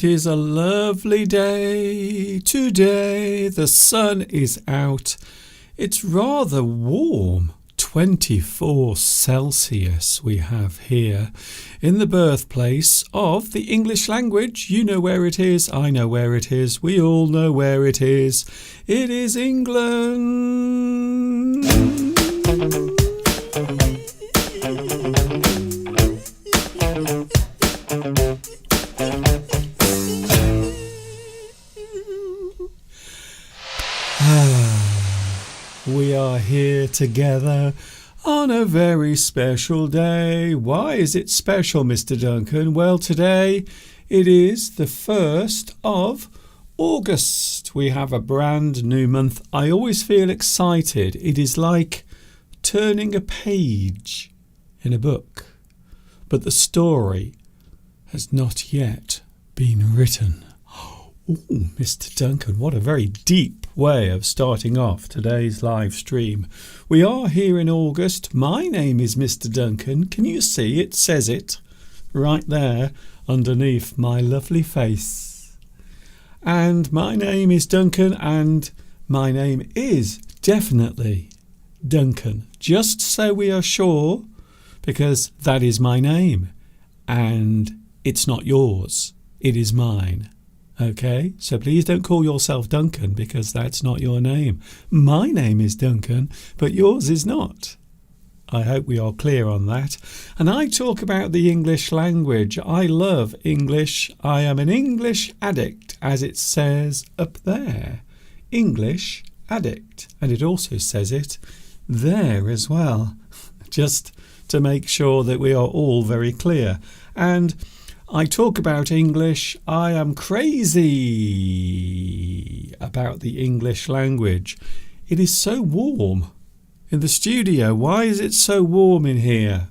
It is a lovely day today. The sun is out. It's rather warm. 24 Celsius we have here in the birthplace of the English language. You know where it is. I know where it is. We all know where it is. It is England. We are here together on a very special day. Why is it special, Mr. Duncan? Well, today it is the 1st of August. We have a brand new month. I always feel excited. It is like turning a page in a book, but the story has not yet been written. Oh, Mr. Duncan, what a very deep way of starting off today's live stream. We are here in August. My name is Mr. Duncan. Can you see it says it right there underneath my lovely face? And my name is Duncan, and my name is definitely Duncan. Just so we are sure, because that is my name and it's not yours. It is mine. Okay, so please don't call yourself Duncan because that's not your name. My name is Duncan, but yours is not. I hope we are clear on that. And I talk about the English language. I love English. I am an English addict, as it says up there. English addict. And it also says it there as well, just to make sure that we are all very clear. And I talk about English. I am crazy about the English language. It is so warm in the studio. Why is it so warm in here?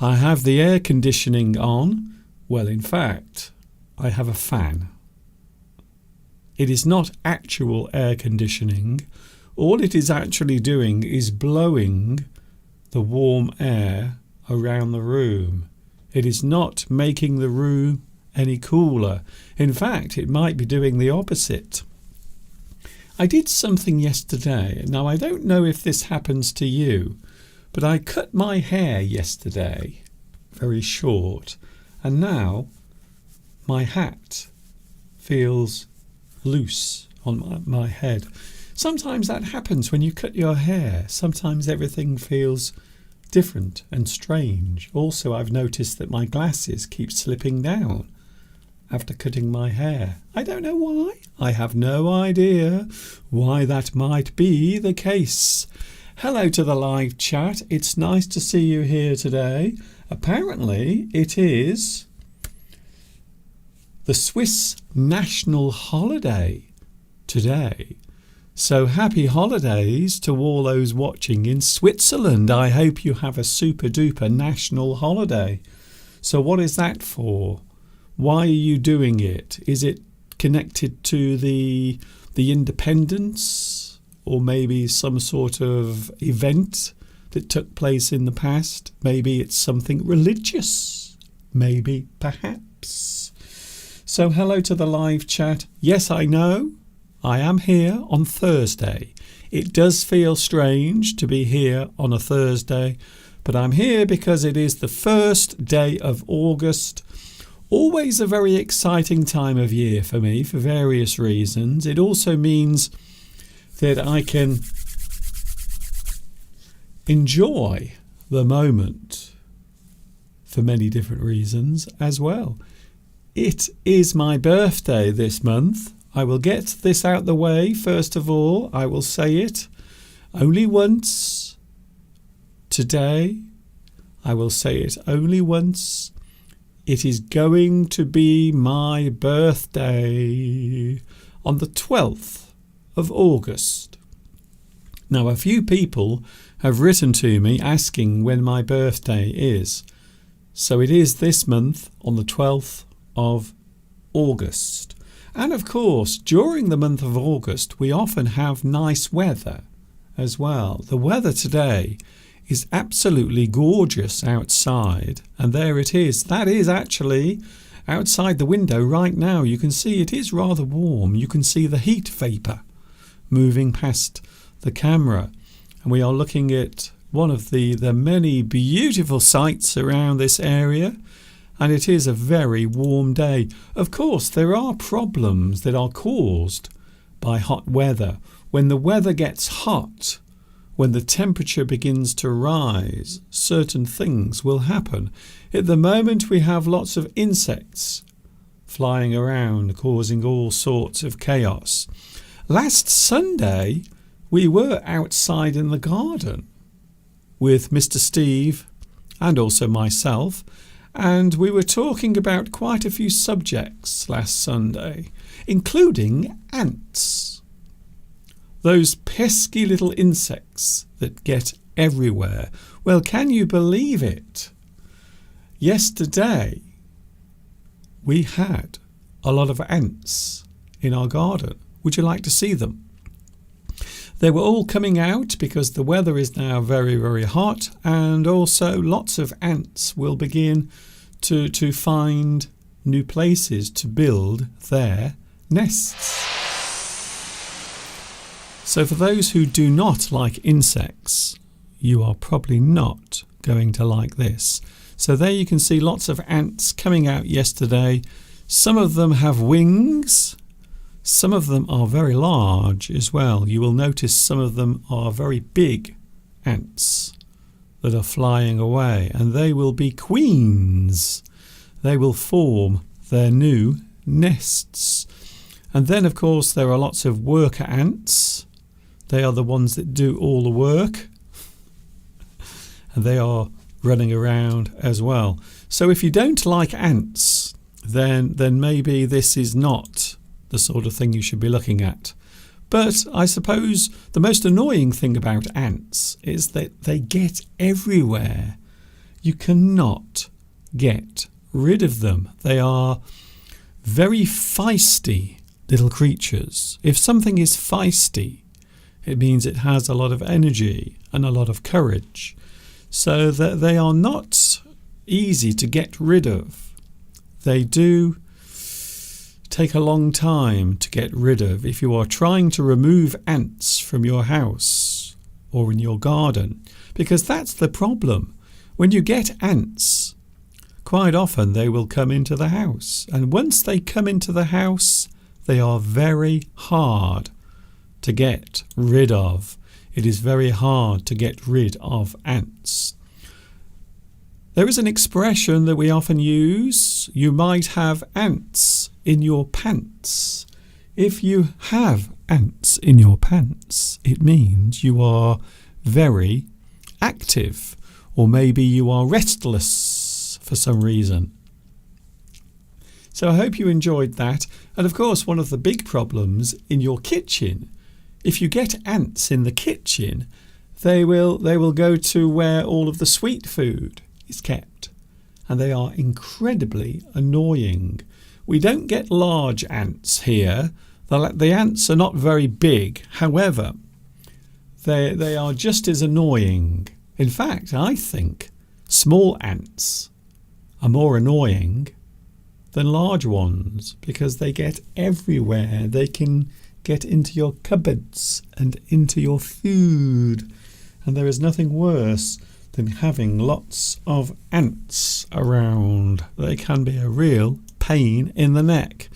I have the air conditioning on. Well, in fact, I have a fan. It is not actual air conditioning. All it is actually doing is blowing the warm air around the room. It is not making the room any cooler. In fact, it might be doing the opposite. I did something yesterday. Now, I don't know if this happens to you, but I cut my hair yesterday, very short, and now my hat feels loose on my head. Sometimes that happens when you cut your hair. Sometimes everything feels different and strange. Also, I've noticed that my glasses keep slipping down after cutting my hair. I don't know why. I have no idea why that might be the case. Hello to the live chat. It's nice to see you here today. Apparently, it is the Swiss national holiday today. So happy holidays to all those watching in Switzerland. I hope you have a super duper national holiday. So what is that for? Why are you doing it? Is it connected to the independence, or maybe some sort of event that took place in the past? Maybe it's something religious. Maybe, perhaps. So hello to the live chat. Yes, I know. I am here on Thursday. It does feel strange to be here on a Thursday, but I'm here because it is the 1st day of August. Always a very exciting time of year for me for various reasons. It also means that I can enjoy the moment for many different reasons as well. It is my birthday this month. I will get this out the way. First of all, I will say it only once today. I will say it only once. It is going to be my birthday on the 12th of August. Now, a few people have written to me asking when my birthday is. So it is this month on the 12th of August. And of course, during the month of August, we often have nice weather as well. The weather today is absolutely gorgeous outside. And there it is. That is actually outside the window right now, you can see it is rather warm. You can see the heat vapour moving past the camera. And we are looking at one of the many beautiful sights around this area. And it is a very warm day. Of course, there are problems that are caused by hot weather. When the weather gets hot, when the temperature begins to rise, certain things will happen. At the moment, we have lots of insects flying around, causing all sorts of chaos. Last Sunday, we were outside in the garden with Mr. Steve and also myself, and we were talking about quite a few subjects last Sunday, including ants. Those pesky little insects that get everywhere. Well, can you believe it? Yesterday, we had a lot of ants in our garden. Would you like to see them? They were all coming out because the weather is now very, very hot, and also lots of ants will begin to find new places to build their nests. So for those who do not like insects, you are probably not going to like this. So there you can see lots of ants coming out yesterday. Some of them have wings. Some of them are very large as well. You will notice some of them are very big ants that are flying away, and they will be queens. They will form their new nests. And then, of course, there are lots of worker ants. They are the ones that do all the work, and they are running around as well. So if you don't like ants, then maybe this is not the sort of thing you should be looking at. But I suppose the most annoying thing about ants is that they get everywhere. You cannot get rid of them. They are very feisty little creatures. If something is feisty, it means it has a lot of energy and a lot of courage. So that they are not easy to get rid of. They do take a long time to get rid of. If you are trying to remove ants from your house or in your garden, because that's the problem. When you get ants, quite often they will come into the house, and once they come into the house, they are very hard to get rid of. It is very hard to get rid of ants. There is an expression that we often use. You might have ants in your pants. If you have ants in your pants, it means you are very active, or maybe you are restless for some reason. So I hope you enjoyed that. And of course, one of the big problems in your kitchen, if you get ants in the kitchen, they will go to where all of the sweet food is kept, and they are incredibly annoying. We don't get large ants here. The ants are not very big. However, they are just as annoying. In fact, I think small ants are more annoying than large ones because they get everywhere. They can get into your cupboards and into your food, and there is nothing worse than having lots of ants around. They can be a real pain in the neck.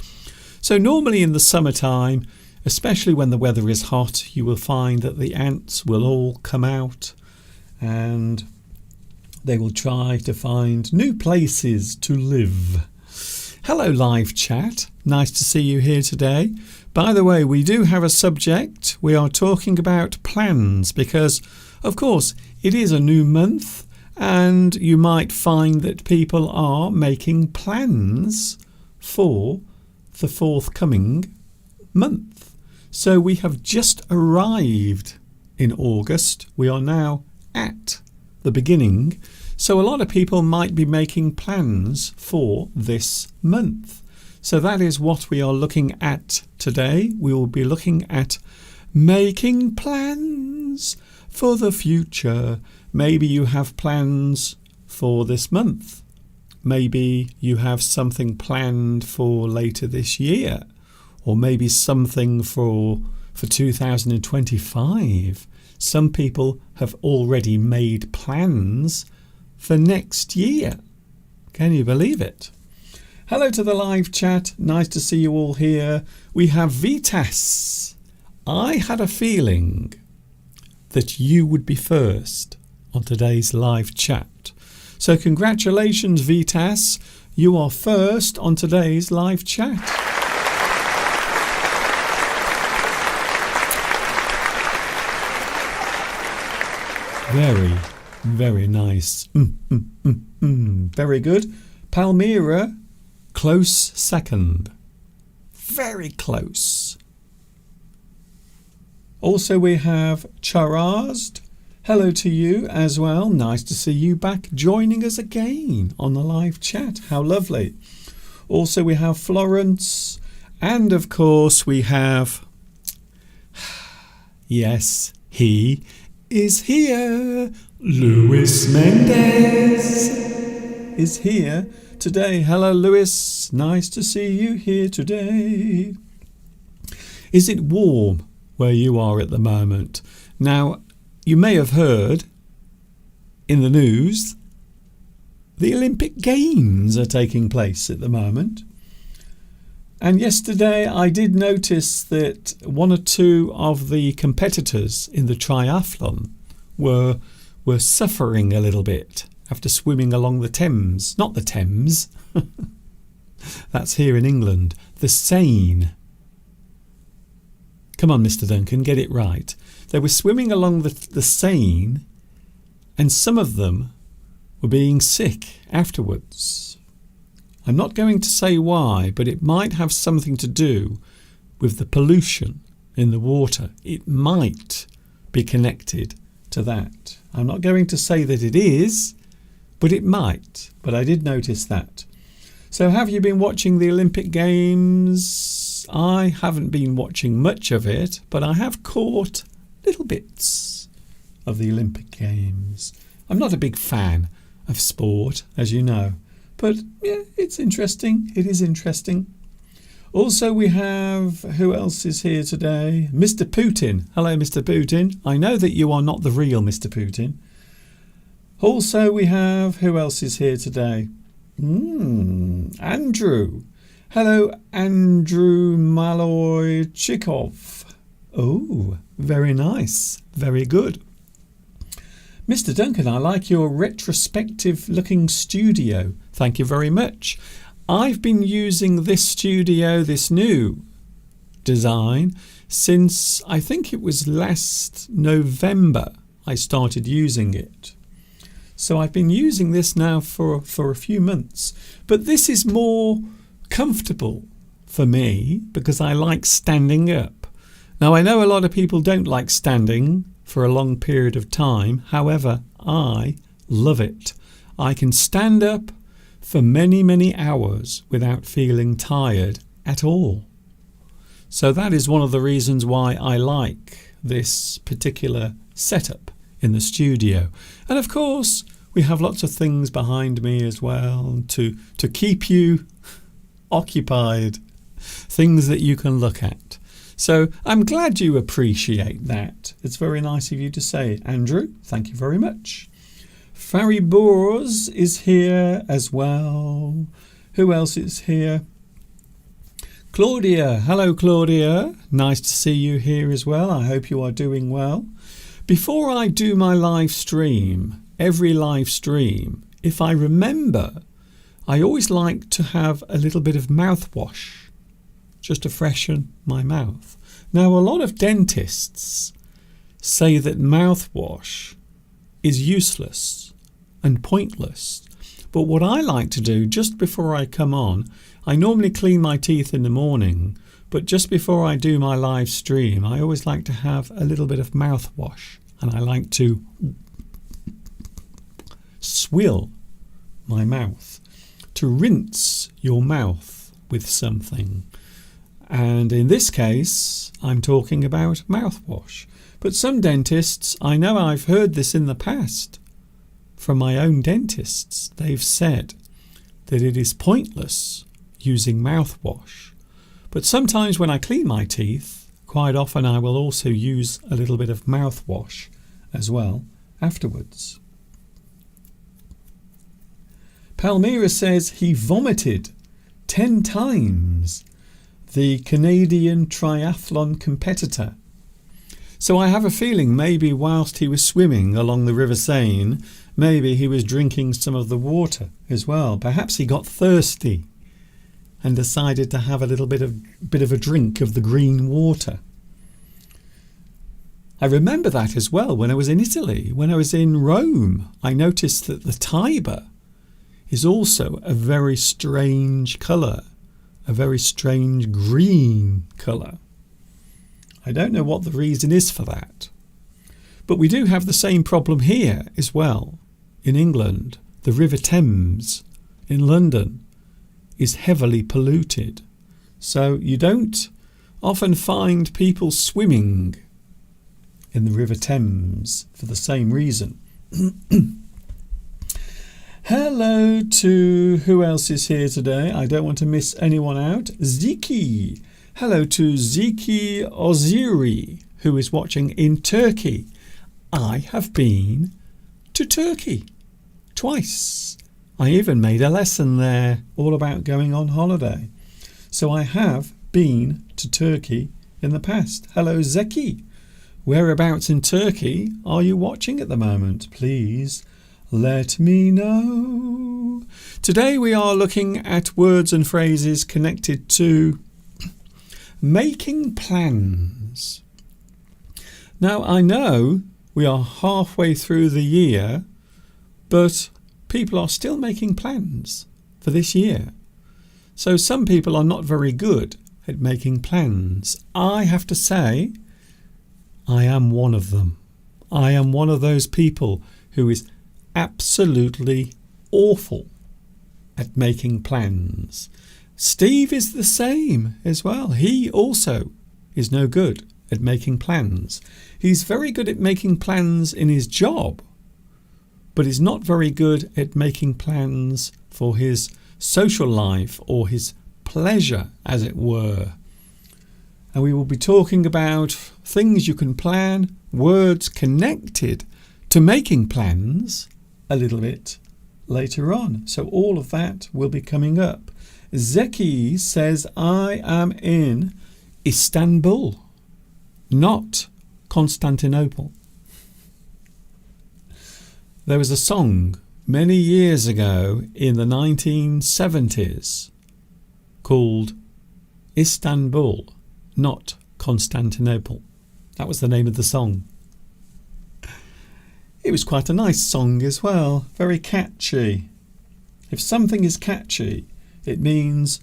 So normally in the summertime, especially when the weather is hot, you will find that the ants will all come out and they will try to find new places to live. Hello live chat, nice to see you here today. By the way, we do have a subject. We are talking about plans because, of course, it is a new month, and you might find that people are making plans for the forthcoming month. So we have just arrived in August. We are now at the beginning. So a lot of people might be making plans for this month. So that is what we are looking at today. We will be looking at making plans for the future. Maybe you have plans for this month, maybe you have something planned for later this year, or maybe something for 2025. Some people have already made plans for next year. Can you believe it? Hello to the live chat. Nice to see you all here. We have Vitas. I had a feeling that you would be first on today's live chat. So congratulations, Vitas. You are first on today's live chat. Very, very nice. Very good. Palmyra, close second. Very close. Also we have Charazd. Hello to you as well. Nice to see you back joining us again on the live chat. How lovely. Also we have Florence. And of course we have... Yes, he is here. Luis Mendez is here today. Hello, Luis. Nice to see you here today. Is it warm where you are at the moment? Now, you may have heard in the news the Olympic Games are taking place at the moment. And yesterday I did notice that one or two of the competitors in the triathlon were suffering a little bit after swimming along the Thames. Not the Thames. That's here in England. The Seine. Come on, Mr. Duncan, get it right. They were swimming along the Seine, and some of them were being sick afterwards. I'm not going to say why, but it might have something to do with the pollution in the water. It might be connected to that. I'm not going to say that it is, but it might. But I did notice that. So have you been watching the Olympic Games? I haven't been watching much of it, but I have caught little bits of the Olympic Games. I'm not a big fan of sport, as you know. But yeah, it's interesting. It is interesting. Also, we have, who else is here today? Mr. Putin. Hello, Mr. Putin. I know that you are not the real Mr. Putin. Also, we have, who else is here today? Andrew. Hello, Andrew Maloy-Chikov. Oh, very nice. Very good. Mr. Duncan, I like your retrospective looking studio. Thank you very much. I've been using this studio, this new design, since I think it was last November I started using it. So I've been using this now for a few months. But this is more comfortable for me because I like standing up. Now I know a lot of people don't like standing for a long period of time. However, I love it. I can stand up for many, many hours without feeling tired at all. So that is one of the reasons why I like this particular setup in the studio. And of course, we have lots of things behind me as well to keep you occupied, things that you can look at. So I'm glad you appreciate that. It's very nice of you to say, Andrew. Thank you very much. Faribours is here as well. Who else is here? Claudia. Hello, Claudia. Nice to see you here as well. I hope you are doing well. Before I do my live stream, every live stream, if I remember, I always like to have a little bit of mouthwash just to freshen my mouth. Now, a lot of dentists say that mouthwash is useless and pointless. But what I like to do just before I come on, I normally clean my teeth in the morning, but just before I do my live stream, I always like to have a little bit of mouthwash, and I like to swill my mouth, to rinse your mouth with something. And in this case, I'm talking about mouthwash. But some dentists, I know I've heard this in the past from my own dentists, they've said that it is pointless using mouthwash. But sometimes when I clean my teeth, quite often I will also use a little bit of mouthwash as well afterwards. Palmyra says he vomited 10 times. The Canadian triathlon competitor. So I have a feeling maybe whilst he was swimming along the River Seine, maybe he was drinking some of the water as well. Perhaps he got thirsty and decided to have a little bit of a drink of the green water. I remember that as well when I was in Italy. When I was in Rome, I noticed that the Tiber is also a very strange colour, a very strange green colour. I don't know what the reason is for that. But we do have the same problem here as well. In England, the River Thames in London is heavily polluted. So you don't often find people swimming in the River Thames for the same reason. Hello to who else is here today? I don't want to miss anyone out. Ziki. Hello to Ziki Oziri, who is watching in Turkey. I have been to Turkey twice. I even made a lesson there all about going on holiday. So I have been to Turkey in the past. Hello Zeki. Whereabouts in Turkey are you watching at the moment? Please let me know. Today we are looking at words and phrases connected to making plans. Now I know we are halfway through the year, but people are still making plans for this year. So some people are not very good at making plans. I have to say, I am one of them. I am one of those people who is absolutely awful at making plans. Steve is the same as well. He also is no good at making plans. He's very good at making plans in his job, but he's not very good at making plans for his social life or his pleasure, as it were. And we will be talking about things you can plan, words connected to making plans a little bit later on. So all of that will be coming up. Zeki says, I am in Istanbul, not Constantinople. There was a song many years ago in the 1970s called Istanbul, not Constantinople. That was the name of the song. It was quite a nice song as well, very catchy. If something is catchy, it means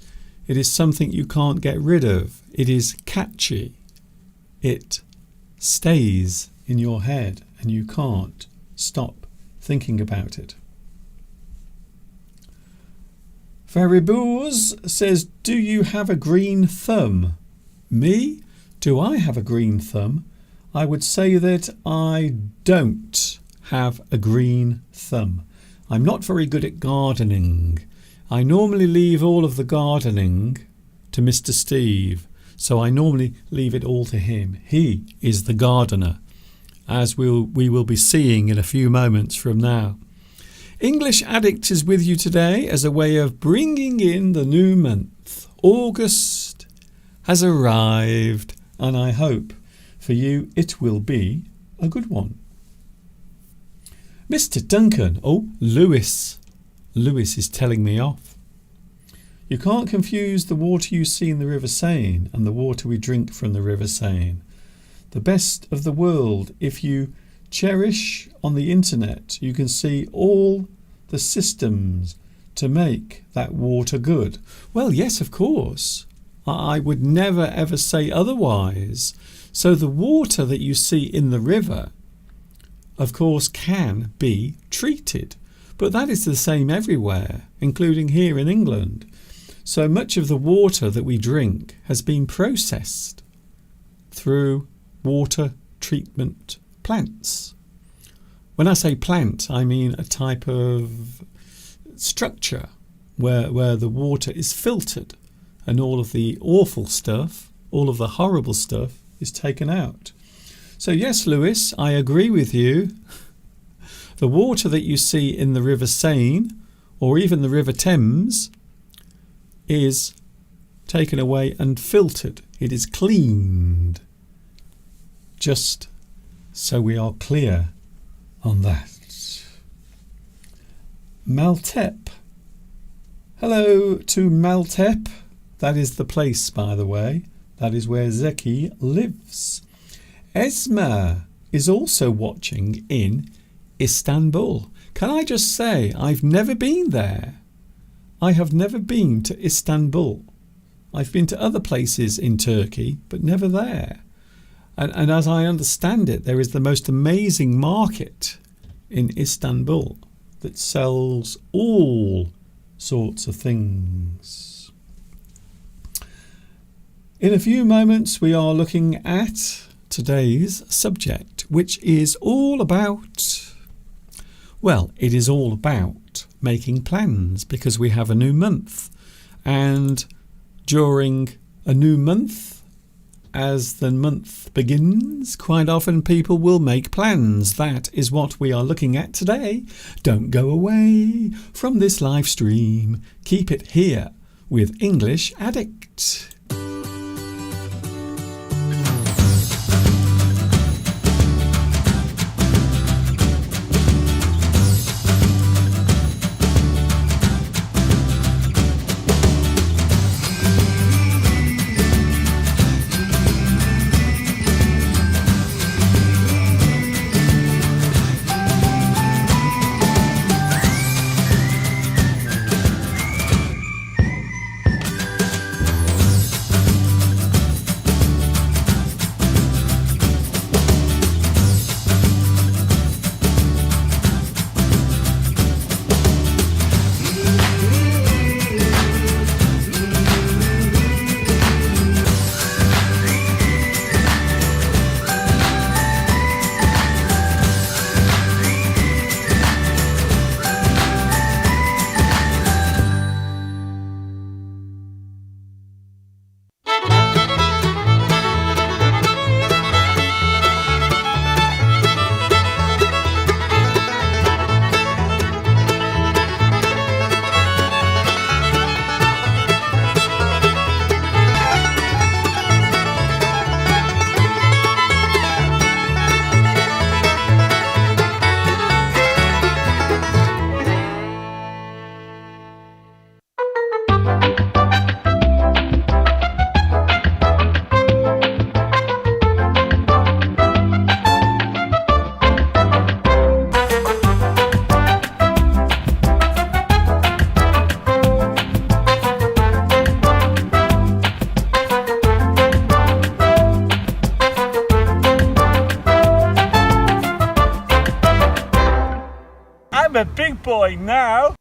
it is something you can't get rid of. It is catchy. It stays in your head and you can't stop thinking about it. Faribouz says, do you have a green thumb? Me? Do I have a green thumb? I would say that I don't have a green thumb. I'm not very good at gardening. I normally leave all of the gardening to Mr. Steve, so I normally leave it all to him. He is the gardener, as we will be seeing in a few moments from now. English Addict is with you today as a way of bringing in the new month. August has arrived, and I hope for you it will be a good one. Mr. Duncan. Oh, Lewis. Lewis is telling me off. You can't confuse the water you see in the River Seine and the water we drink from the River Seine. The best of the world. If you cherish on the internet, you can see all the systems to make that water good. Well, yes, of course. I would never ever say otherwise. So the water that you see in the river, of course, can be treated. But that is the same everywhere, including here in England. So much of the water that we drink has been processed through water treatment plants. When I say plant, I mean a type of structure, where the water is filtered and all of the awful stuff, all of the horrible stuff is taken out. So yes, Lewis, I agree with you. The water that you see in the River Seine or even the River Thames is taken away and filtered. It is cleaned. Just so we are clear on that. Maltep. Hello to Maltep. That is the place, by the way. That is where Zeki lives. Esma is also watching in Istanbul. Can I just say, I've never been there. I have never been to Istanbul. I've been to other places in Turkey, but never there. And as I understand it, there is the most amazing market in Istanbul that sells all sorts of things. In a few moments, we are looking at today's subject, which is all about, well, it is all about making plans because we have a new month. And during a new month, as the month begins, quite often people will make plans. That is what we are looking at today. Don't go away from this live stream. Keep it here with English Addict. I'm a big boy now.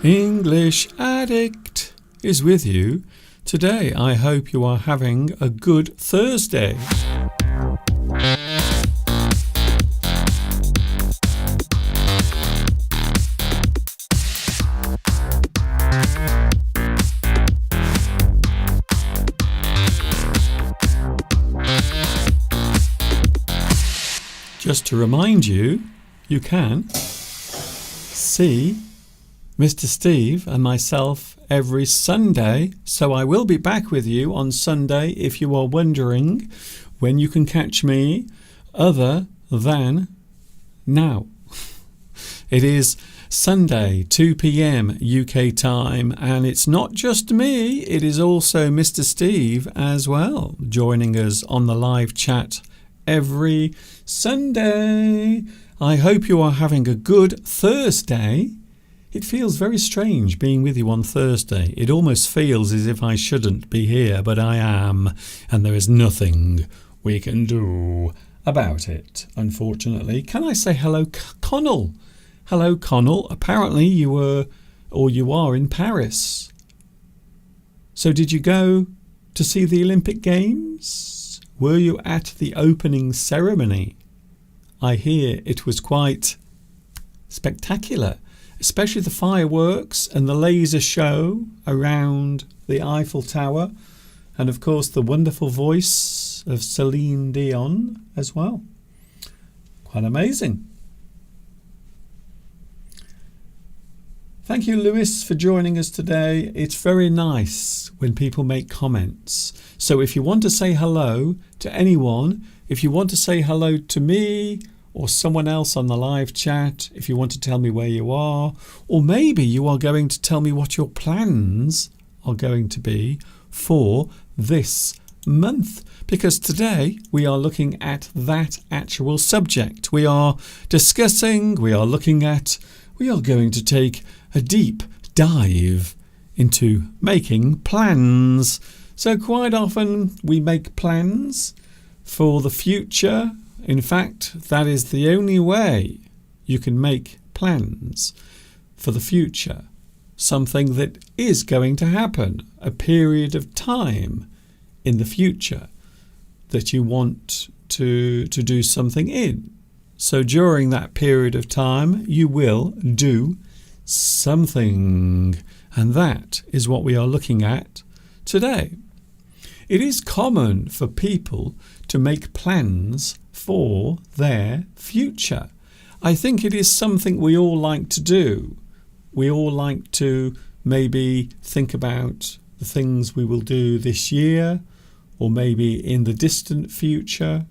English Addict is with you today. I hope you are having a good Thursday. Just to remind you, you can see Mr. Steve and myself every Sunday, so I will be back with you on Sunday if you are wondering when you can catch me other than now. It is Sunday, 2 p.m. UK time, and it's not just me, it is also Mr. Steve as well, joining us on the live chat every Sunday. I hope you are having a good Thursday. It feels very strange being with you on Thursday. It almost feels as if I shouldn't be here, but I am, and there is nothing we can do about it, unfortunately. Can I say hello, Connell? Hello, Connell. Apparently you are in Paris. So did you go to see the Olympic Games? Were you at the opening ceremony? I hear it was quite spectacular, especially the fireworks and the laser show around the Eiffel Tower, and of course the wonderful voice of Celine Dion as well. Quite amazing. Thank you, Lewis, for joining us today. It's very nice when people make comments. So if you want to say hello to anyone, if you want to say hello to me or someone else on the live chat, if you want to tell me where you are, or maybe you are going to tell me what your plans are going to be for this month, because today we are looking at that actual subject. We are going to take a deep dive into making plans. So quite often we make plans for the future. In fact, that is the only way you can make plans for the future. Something that is going to happen, a period of time in the future that you want to do something in. So during that period of time, you will do something. And that is what we are looking at today. It is common for people to make plans for their future. I think it is something we all like to do. We all like to maybe think about the things we will do this year, or maybe in the distant future.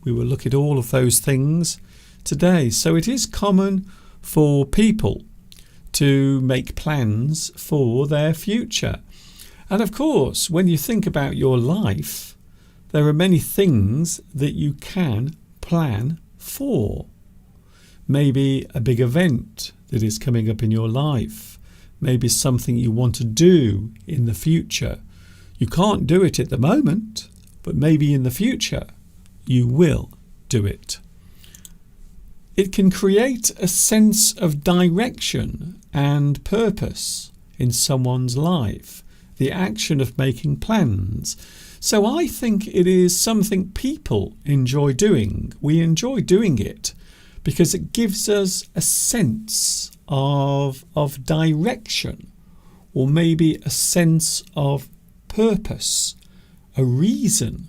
We will look at all of those things today. So it is common for people to make plans for their future. And of course, when you think about your life, there are many things that you can plan for. Maybe a big event that is coming up in your life. Maybe something you want to do in the future. You can't do it at the moment, but maybe in the future you will do it. It can create a sense of direction and purpose in someone's life, the action of making plans. So I think it is something people enjoy doing. We enjoy doing it because it gives us a sense of direction, or maybe a sense of purpose, a reason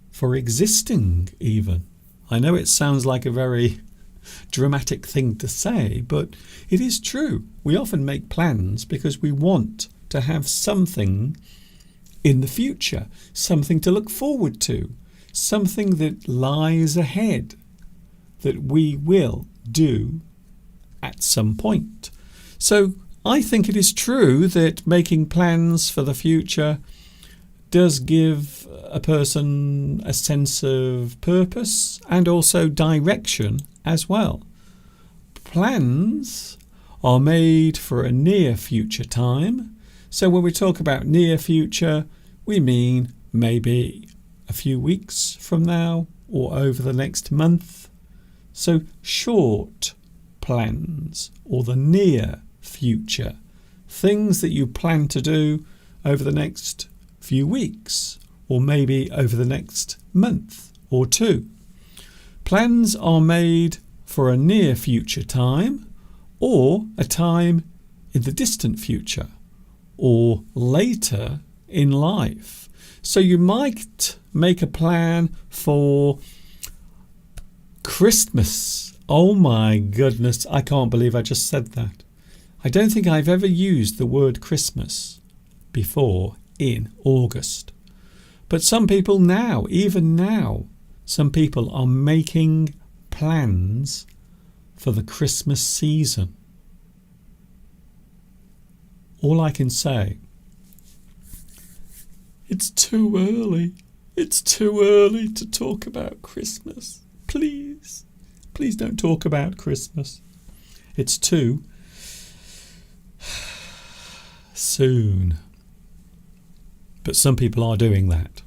for existing even. I know it sounds like a very dramatic thing to say, but it is true. We often make plans because we want to have something in the future, something to look forward to, something that lies ahead that we will do at some point. So I think it is true that making plans for the future does give a person a sense of purpose and also direction as well. Plans are made for a near future time. So when we talk about near future, we mean maybe a few weeks from now or over the next month. So short plans, or the near future, things that you plan to do over the next few weeks, or maybe over the next month or two. Plans are made for a near future time, or a time in the distant future, or later in life. So you might make a plan for Christmas. Oh my goodness, I can't believe I just said that. I don't think I've ever used the word Christmas before in August. But some people now, even now, some people are making plans for the Christmas season. all I can say, it's too early. It's too early to talk about Christmas. Please don't talk about Christmas. It's too soon. But some people are doing that.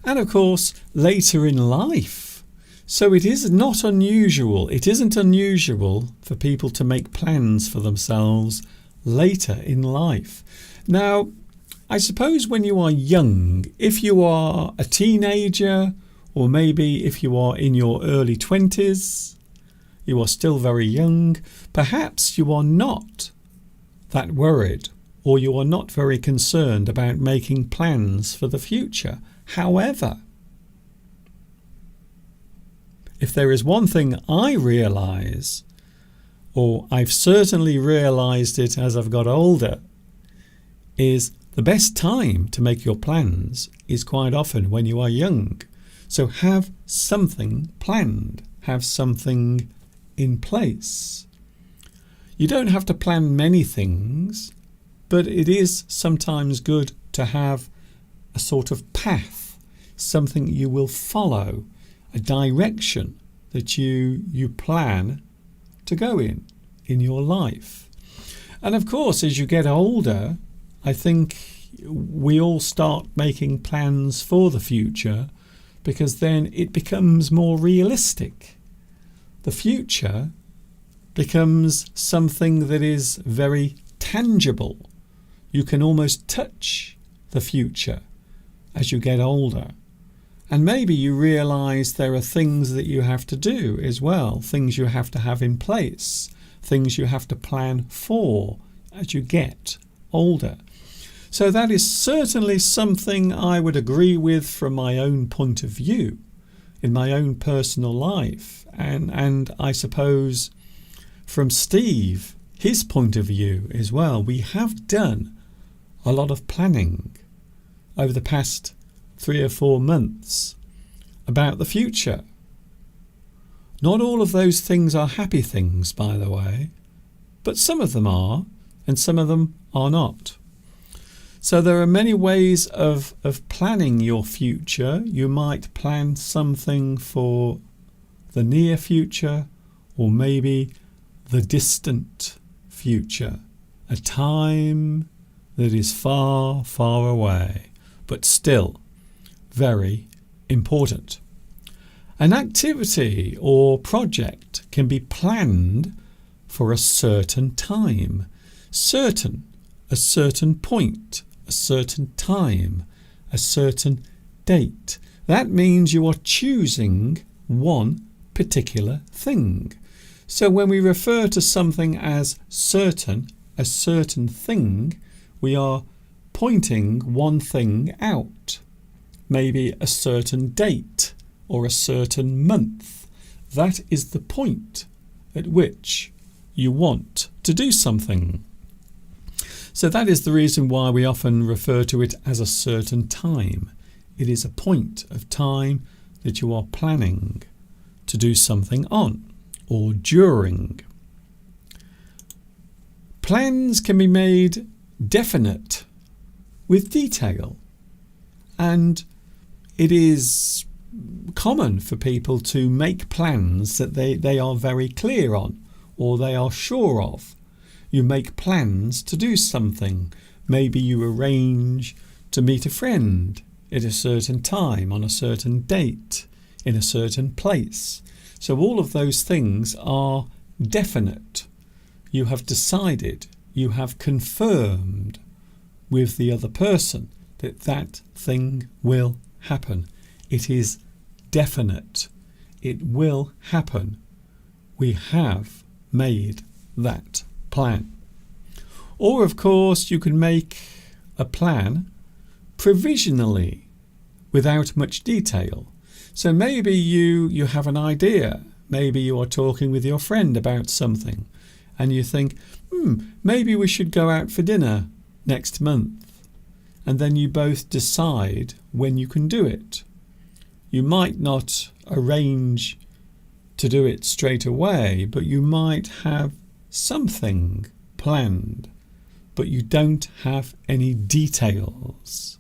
And of course, later in life. So it is not unusual. It isn't unusual for people to make plans for themselves later in life. Now, I suppose when you are young, if you are a teenager, or maybe if you are in your early 20s, you are still very young, perhaps you are not that worried, or you are not very concerned about making plans for the future. However, if there is one thing I realise, or I've certainly realised it as I've got older, is the best time to make your plans is quite often when you are young. So have something planned, have something in place. You don't have to plan many things, but it is sometimes good to have a sort of path, something you will follow, a direction that you plan to go in your life. And of course, as you get older, I think we all start making plans for the future, because then it becomes more realistic. The future becomes something that is very tangible. You can almost touch the future as you get older. And maybe you realise there are things that you have to do as well, things you have to have in place, things you have to plan for as you get older. So that is certainly something I would agree with from my own point of view, in my own personal life. And I suppose from Steve, his point of view as well. We have done a lot of planning over the past 3 or 4 months about the future. Not all of those things are happy things, by the way, but some of them are, and some of them are not. So there are many ways of planning your future. You might plan something for the near future, or maybe the distant future, a time that is far, far away, but still very important. An activity or project can be planned for a certain time, a certain point, a certain time, a certain date. That means you are choosing one particular thing. So when we refer to something as certain, a certain thing, we are pointing one thing out. Maybe a certain date or a certain month. That is the point at which you want to do something. So that is the reason why we often refer to it as a certain time. It is a point of time that you are planning to do something on or during. Plans can be made definite with detail, and it is common for people to make plans that they are very clear on or they are sure of. You make plans to do something. Maybe you arrange to meet a friend at a certain time, on a certain date, in a certain place. So all of those things are definite. You have decided, you have confirmed with the other person that that thing will happen. It is definite. It will happen. We have made that plan. Or of course you can make a plan provisionally without much detail. So maybe you have an idea. Maybe you are talking with your friend about something and you think, maybe we should go out for dinner next month. And then you both decide when you can do it. You might not arrange to do it straight away, but you might have something planned. but you don't have any details.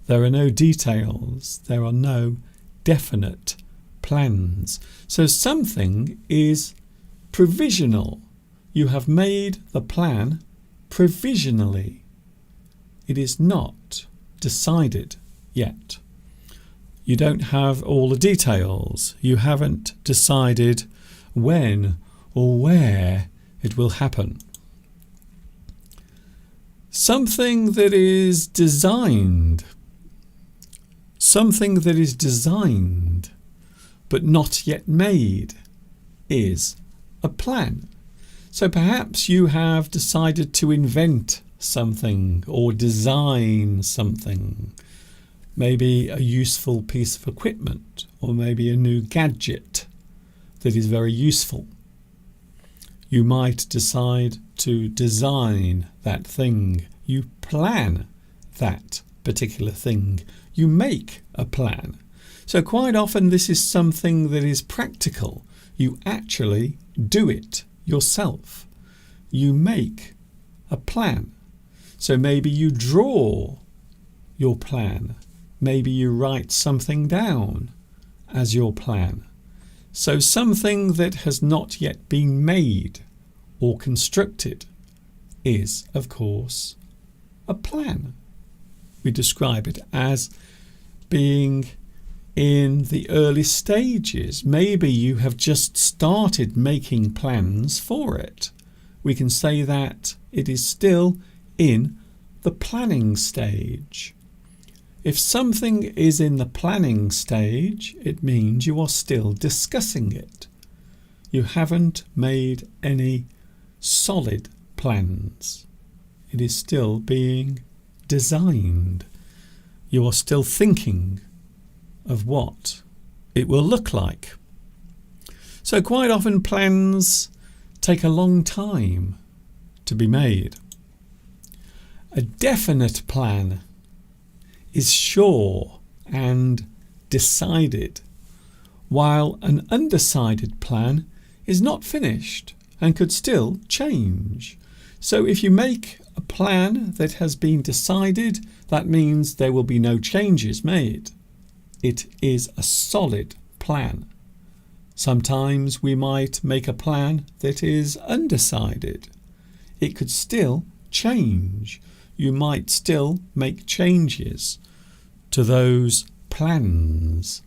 There are no details. There are no definite plans. So something is provisional. You have made the plan provisionally. It is not decided yet. You don't have all the details. You haven't decided when or where it will happen. Something that is designed. Something that is designed but not yet made is a plan. So perhaps you have decided to invent something or design something. Maybe a useful piece of equipment, or maybe a new gadget that is very useful. You might decide to design that thing. You plan that particular thing. You make a plan. So quite often this is something that is practical. You actually do it yourself. You make a plan. So maybe you draw your plan. Maybe you write something down as your plan. So something that has not yet been made or constructed is, of course, a plan. We describe it as being in the early stages. Maybe you have just started making plans for it. We can say that it is still in the planning stage. If something is in the planning stage, it means you are still discussing it. You haven't made any solid plans. It is still being designed. You are still thinking of what it will look like. So quite often plans take a long time to be made. A definite plan is sure and decided, while an undecided plan is not finished and could still change. So if you make a plan that has been decided, that means there will be no changes made. It is a solid plan. Sometimes we might make a plan that is undecided. It could still change. You might still make changes to those plans.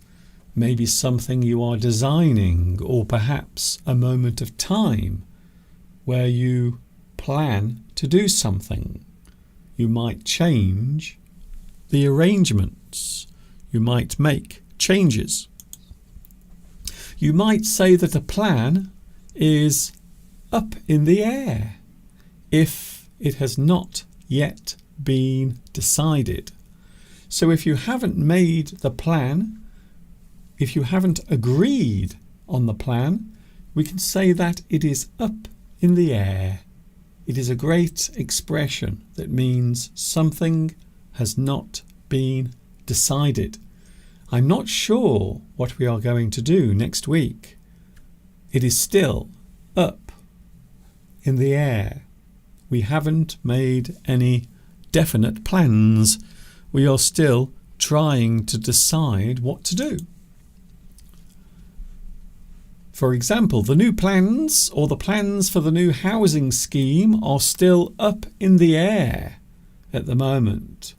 Maybe something you are designing, or perhaps a moment of time where you plan to do something. You might change the arrangements. You might make changes. You might say that a plan is up in the air if it has not yet been decided. So if you haven't made the plan, if you haven't agreed on the plan, we can say that it is up in the air. It is a great expression that means something has not been decided. I'm not sure what we are going to do next week. It is still up in the air. We haven't made any definite plans. We are still trying to decide what to do. For example, the new plans or the plans for the new housing scheme are still up in the air at the moment.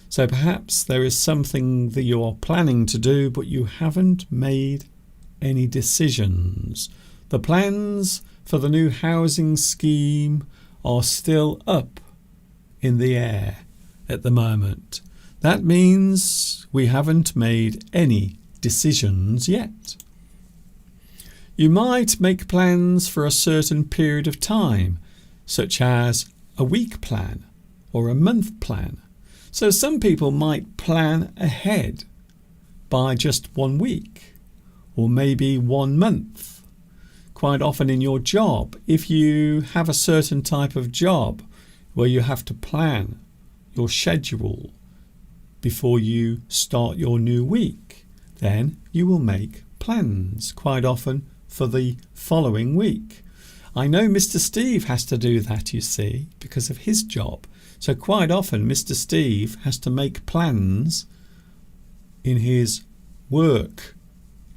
So perhaps there is something that you are planning to do, but you haven't made any decisions. The plans for the new housing scheme are still up in the air at the moment. That means we haven't made any decisions yet. You might make plans for a certain period of time, such as a week plan or a month plan. So some people might plan ahead by just 1 week or maybe 1 month. Quite often in your job, if you have a certain type of job where you have to plan your schedule before you start your new week, then you will make plans quite often for the following week. I know Mr. Steve has to do that, you see, because of his job. So quite often Mr. Steve has to make plans in his work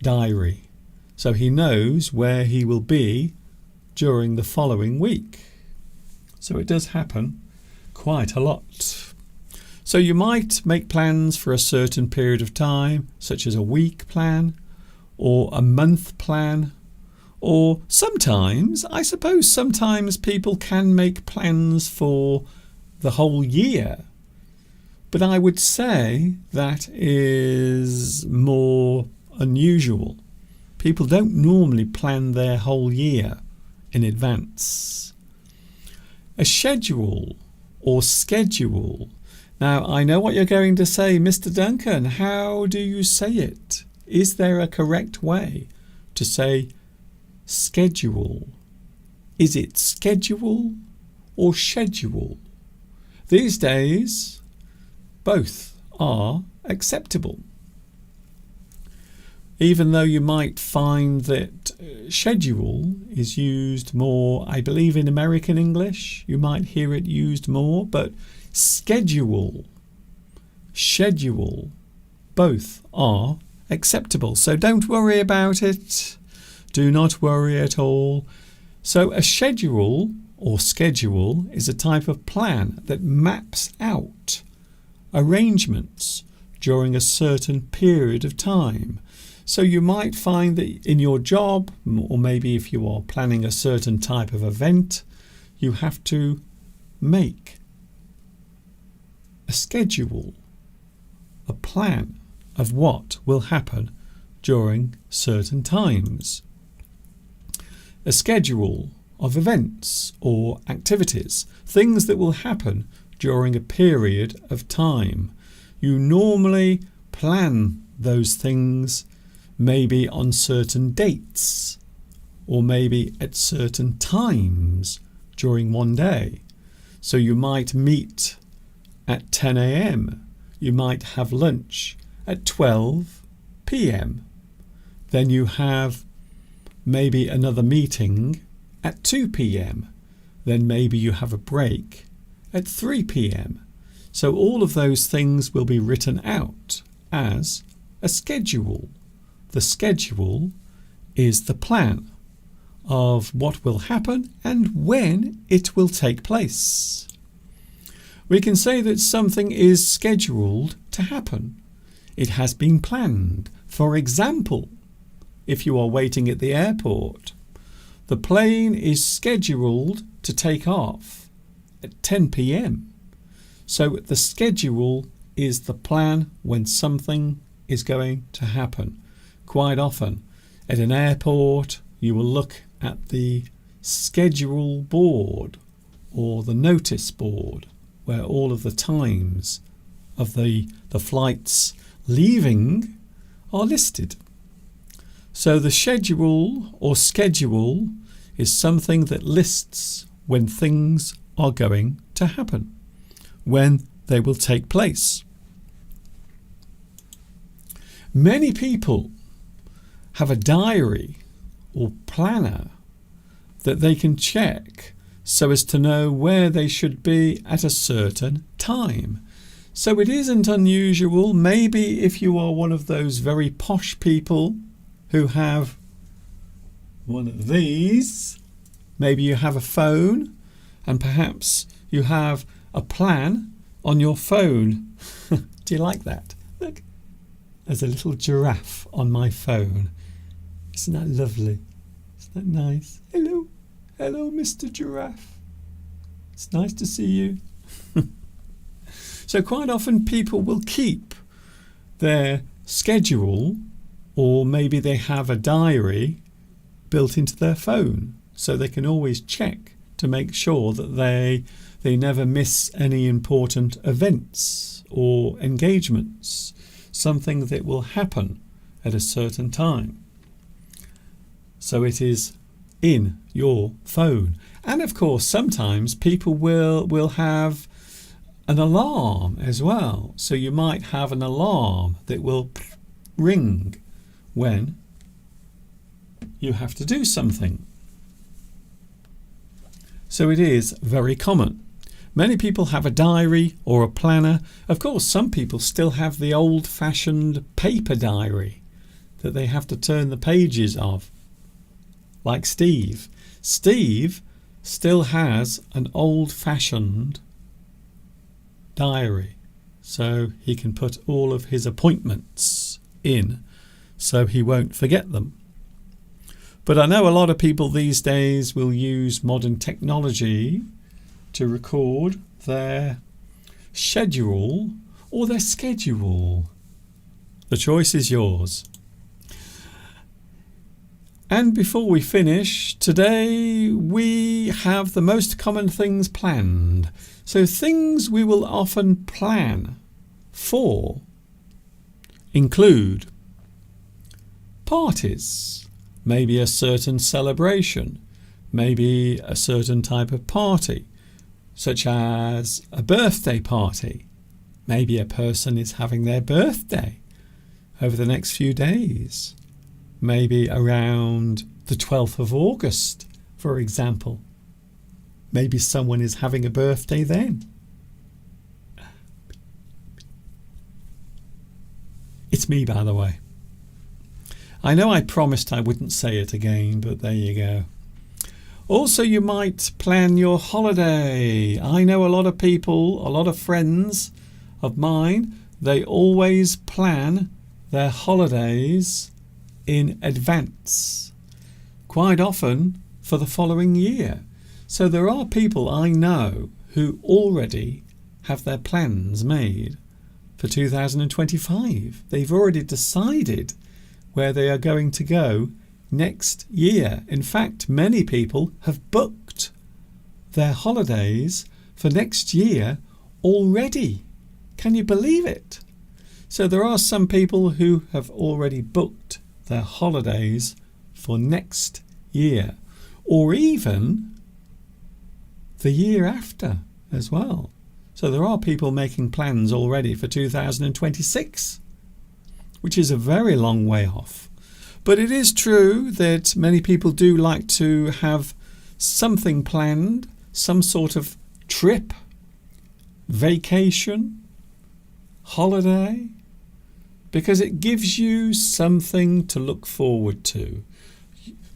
diary so he knows where he will be during the following week. So it does happen quite a lot. So you might make plans for a certain period of time, such as a week plan or a month plan, or sometimes people can make plans for the whole year. But I would say that is more unusual. People don't normally plan their whole year in advance. A schedule or schedule. Now, I know what you're going to say, Mr. Duncan. How do you say it? Is there a correct way to say schedule? Is it schedule or schedule? These days, both are acceptable. Even though you might find that schedule is used more, I believe in American English, you might hear it used more, but schedule, both are acceptable. So don't worry about it. Do not worry at all. So a schedule or schedule is a type of plan that maps out arrangements during a certain period of time. So you might find that in your job, or maybe if you are planning a certain type of event, you have to make a schedule, a plan of what will happen during certain times. A schedule of events or activities, things that will happen during a period of time. You normally plan those things maybe on certain dates or maybe at certain times during one day. So you might meet at 10 a.m. You might have lunch at 12 p.m. Then you have maybe another meeting at 2 p.m. Then maybe you have a break at 3 p.m. So all of those things will be written out as a schedule. The schedule is the plan of what will happen and when it will take place. We can say that something is scheduled to happen. It has been planned. For example, if you are waiting at the airport, the plane is scheduled to take off at 10 p.m. So the schedule is the plan when something is going to happen. Quite often at an airport you will look at the schedule board or the notice board where all of the times of the flights leaving are listed. So the schedule or schedule is something that lists when things are going to happen, when they will take place. Many people have a diary or planner that they can check so as to know where they should be at a certain time. So it isn't unusual. Maybe if you are one of those very posh people who have one of these, maybe you have a phone and perhaps you have a plan on your phone. Do you like that? Look, there's a little giraffe on my phone. Isn't that lovely? Isn't that nice? Hello. Hello, Mr. Giraffe. It's nice to see you. So quite often people will keep their schedule, or maybe they have a diary built into their phone so they can always check to make sure that they never miss any important events or engagements, something that will happen at a certain time. So it is in your phone. And of course sometimes people will have an alarm as well. So you might have an alarm that will ring when you have to do something. So it is very common. Many people have a diary or a planner. Of course, some people still have the old-fashioned paper diary that they have to turn the pages of, like Steve. Steve still has an old-fashioned diary, so he can put all of his appointments in so he won't forget them. But I know a lot of people these days will use modern technology to record their schedule or their schedule. The choice is yours. And before we finish, today we have the most common things planned. So things we will often plan for include parties, maybe a certain celebration, maybe a certain type of party, such as a birthday party. Maybe a person is having their birthday over the next few days. Maybe around the 12th of August, for example. Maybe someone is having a birthday then. It's me, by the way. I know I promised I wouldn't say it again, but there you go. Also, you might plan your holiday. I know a lot of people, a lot of friends of mine, they always plan their holidays in advance, quite often for the following year. So there are people I know who already have their plans made for 2025. They've already decided where they are going to go next year. In fact, many people have booked their holidays for next year already. Can you believe it? So there are some people who have already booked their holidays for next year, or even the year after as well. So there are people making plans already for 2026, which is a very long way off. But it is true that many people do like to have something planned, some sort of trip, vacation, holiday, because it gives you something to look forward to.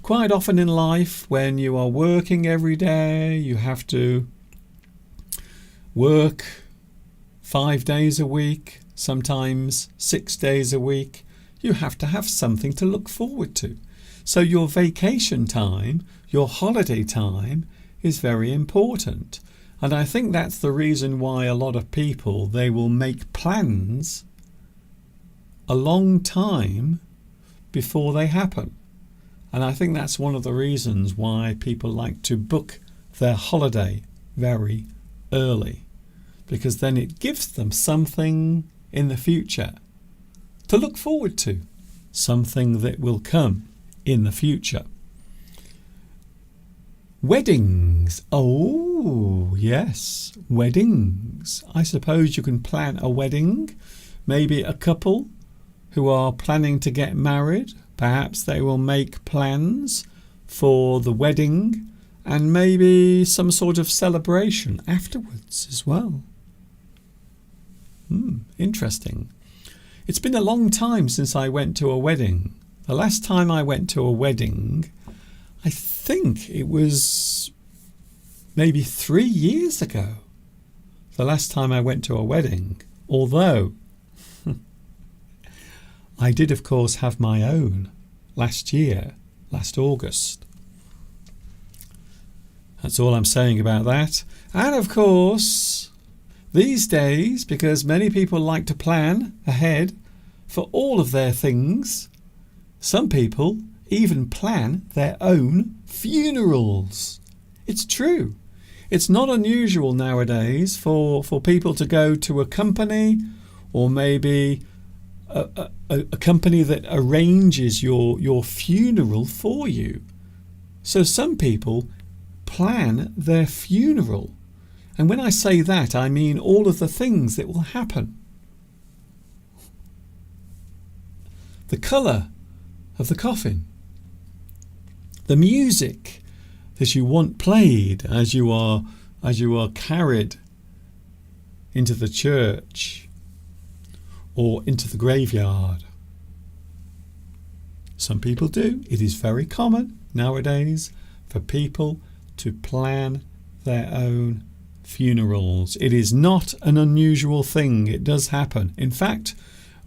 Quite often in life, when you are working every day, you have to work 5 days a week, sometimes 6 days a week. You have to have something to look forward to. So your vacation time, your holiday time is very important. And I think that's the reason why a lot of people, they will make plans a long time before they happen. And I think that's one of the reasons why people like to book their holiday very early, because then it gives them something in the future to look forward to, something that will come in the future. Weddings. Oh, yes, weddings. I suppose you can plan a wedding, maybe a couple who are planning to get married. Perhaps they will make plans for the wedding and maybe some sort of celebration afterwards as well. Interesting. It's been a long time since I went to a wedding. The last time I went to a wedding, I think it was maybe 3 years ago. The last time I went to a wedding, although I did, of course, have my own last year, last August. That's all I'm saying about that. And of course, these days, because many people like to plan ahead for all of their things, some people even plan their own funerals. It's true. It's not unusual nowadays for people to go to a company, or maybe a company that arranges your funeral for you. So some people plan their funeral. And when I say that, I mean all of the things that will happen. The colour of the coffin. The music that you want played as you are carried into the church or into the graveyard. Some people do. It is very common nowadays for people to plan their own funerals. It is not an unusual thing. It does happen. In fact,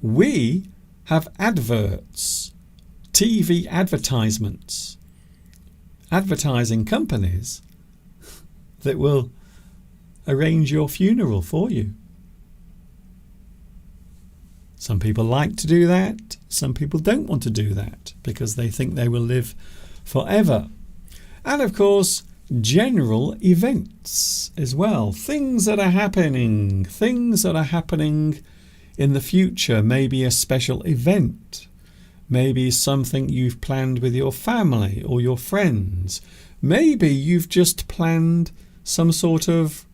we have adverts, TV advertisements, advertising companies that will arrange your funeral for you. Some people like to do that. Some people don't want to do that because they think they will live forever. And of course, general events as well. Things that are happening in the future. Maybe a special event. Maybe something you've planned with your family or your friends. Maybe you've just planned some sort of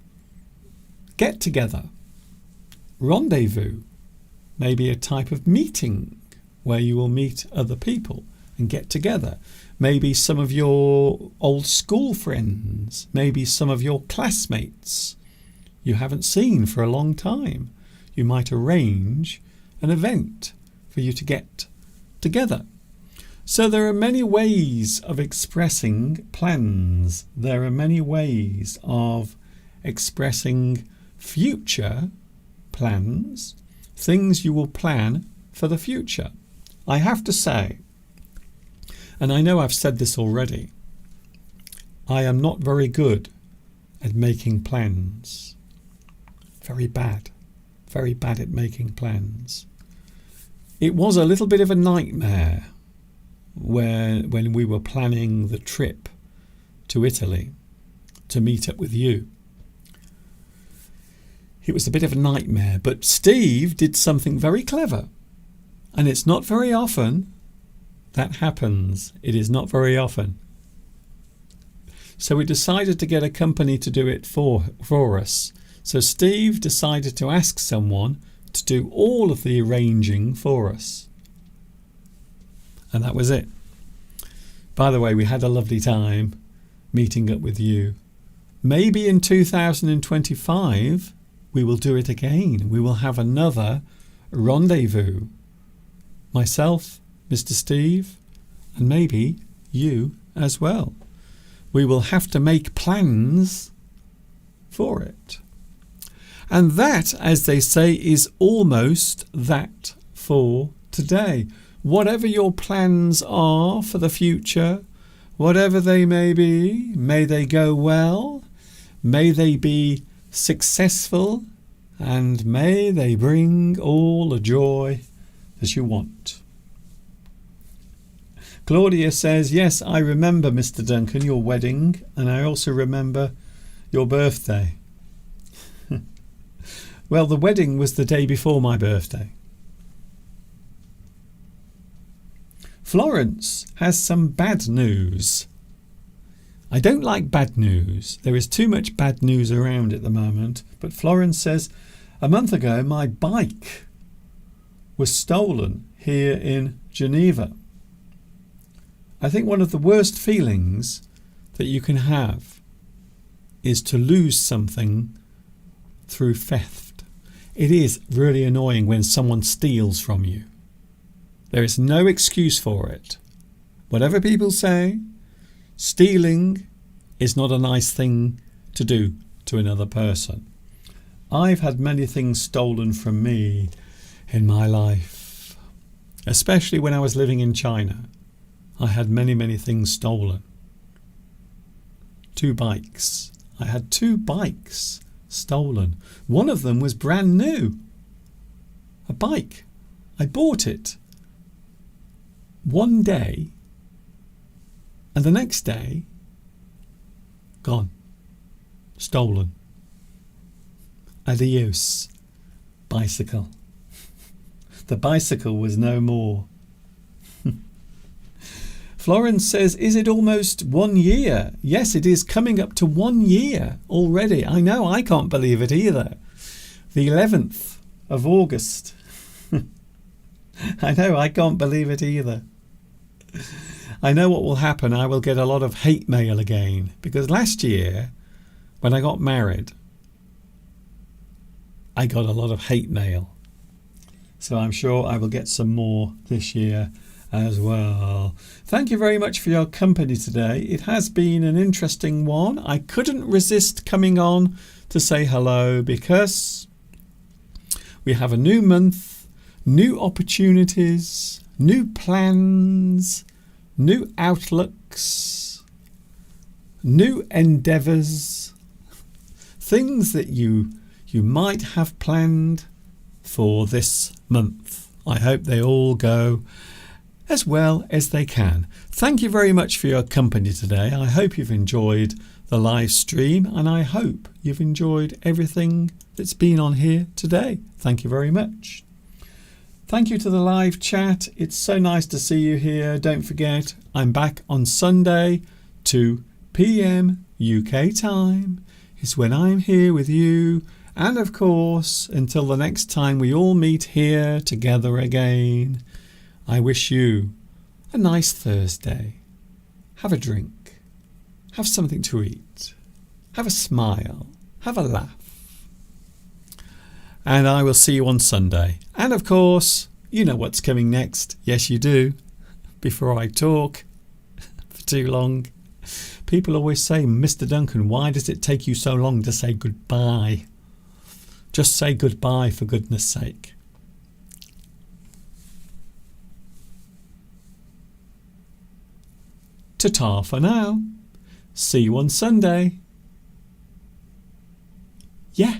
get-together, rendezvous, maybe a type of meeting where you will meet other people and get together. Maybe some of your old school friends, maybe some of your classmates you haven't seen for a long time. You might arrange an event for you to get together. So there are many ways of expressing plans. There are many ways of expressing future plans, things you will plan for the future. I have to say, and I know I've said this already, I am not very good at making plans. Very bad at making plans. It was a little bit of a nightmare when we were planning the trip to Italy to meet up with you. It was a bit of a nightmare, but Steve did something very clever. And it's not very often that happens. It is not very often. So we decided to get a company to do it for us. So Steve decided to ask someone to do all of the arranging for us. And that was it. By the way, we had a lovely time meeting up with you. Maybe in 2025 we will do it again. We will have another rendezvous. Myself, Mr. Steve, and maybe you as well. We will have to make plans for it. And that, as they say, is almost that for today. Whatever your plans are for the future, whatever they may be, may they go well, may they be successful, and may they bring all the joy that you want. Claudia says, yes, I remember, Mr. Duncan, your wedding, and I also remember your birthday. Well, the wedding was the day before my birthday. Florence has some bad news. I don't like bad news. There is too much bad news around at the moment. But Florence says, a month ago my bike was stolen here in Geneva. I think one of the worst feelings that you can have is to lose something through theft. It is really annoying when someone steals from you. There is no excuse for it. Whatever people say, stealing is not a nice thing to do to another person. I've had many things stolen from me in my life, especially when I was living in China. I had many things stolen. 2 bikes. I had 2 bikes stolen. One of them was brand new. A bike. I bought it one day, and the next day, gone. Stolen. Adios, bicycle. The bicycle was no more. Florence says, is it almost 1 year? Yes, it is coming up to 1 year already. I know, I can't believe it either. The 11th of August. I know, I can't believe it either. I know what will happen. I will get a lot of hate mail again. Because last year, when I got married, I got a lot of hate mail. So I'm sure I will get some more this year as well. Thank you very much for your company today. It has been an interesting one. I couldn't resist coming on to say hello because we have a new month, new opportunities, new plans, new outlooks, new endeavours, things that you might have planned for this month. I hope they all go as well as they can. Thank you very much for your company today. I hope you've enjoyed the live stream and I hope you've enjoyed everything that's been on here today. Thank you very much. Thank you to the live chat. It's so nice to see you here. Don't forget, I'm back on Sunday, 2 p.m. UK time. It's when I'm here with you. And of course, until the next time we all meet here together again, I wish you a nice Thursday. Have a drink. Have something to eat. Have a smile. Have a laugh. And I will see you on Sunday. And of course, you know what's coming next. Yes, you do. Before I talk for too long, people always say, Mr. Duncan, why does it take you so long to say goodbye? Just say goodbye for goodness sake. Ta-ta for now. See you on Sunday. Yeah.